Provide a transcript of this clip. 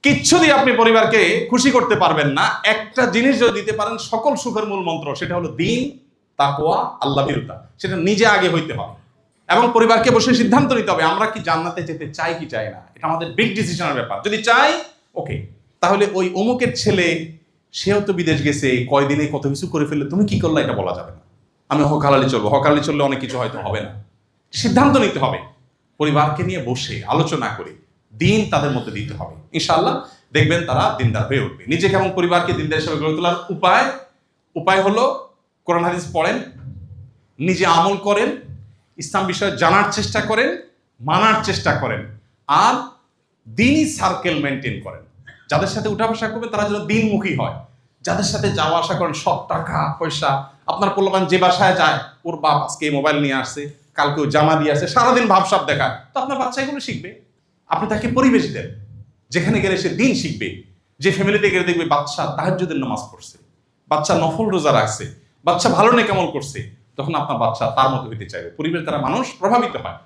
কিচ্ছু দিয়ে আপনি পরিবারকে খুশি করতে পারবেন না। একটা জিনিস যদি দিতে পারেন সকল সুখের মূল মন্ত্র, সেটা হলো দ্বীন, তাকওয়া, আল্লাহ ভীরুতা। সেটা নিজে আগে হইতে হবে এবং পরিবারকে বসে সিদ্ধান্ত নিতে হবে আমরা কি জান্নাতে যেতে চাই কি চাই না। এটা আমাদের বিগ ডিসিশনের ব্যাপার। যদি চাই, ওকে, তাহলে ওই অমুকের ছেলে সেও তো বিদেশ গেছে, কয়দিনে কত কিছু করে ফেললে, তুমি কি করলে এটা বলা যাবে না। আমি হকালালি চলবো, হকালালি চললে অনেক কিছু হয়তো হবে না। সিদ্ধান্ত নিতে হবে পরিবারকে নিয়ে বসে আলোচনা করে, দিন তাদের মধ্যে দিতে হবে। ইনশাআল্লাহ দেখবেন তারা দিনদার হয়ে উঠবে। নিজেকে এবং পরিবারকে দিনদার হিসেবে গড়ে তোলার উপায় হলো কোরআন হাদিস পড়েন, নিজে আমল করেন, ইসলাম বিষয়ে জানার চেষ্টা করেন, মানার চেষ্টা করেন, আর দিনই সার্কেল মেনটেন করেন। যাদের সাথে উঠা বসা করবেন তারা যেন দিনমুখী হয়। যাদের সাথে যাওয়া আসা করেন, সব টাকা পয়সা, আপনার পোলাপান যে বাসায় যায়, ওর বাপ আজকে মোবাইল নিয়ে আসছে, কালকে জামা দিয়ে আসছে, সারাদিন ভাবসাব দেখা, তো আপনার বাচ্চা এগুলো শিখবে। আপনি তাকে পরিবেশ দেন, যেখানে গেলে সে দিন শিখবে। যে ফ্যামিলিতে গেলে দেখবে বাচ্চা তাহাজ্জুদের নামাজ পড়ছে, বাচ্চা নফল রোজা রাখছে, বাচ্চা ভালো নেকামল করছে, তখন আপনার বাচ্চা তার মতো হইতে চাইবে। পরিবেশ দ্বারা মানুষ প্রভাবিত হয়।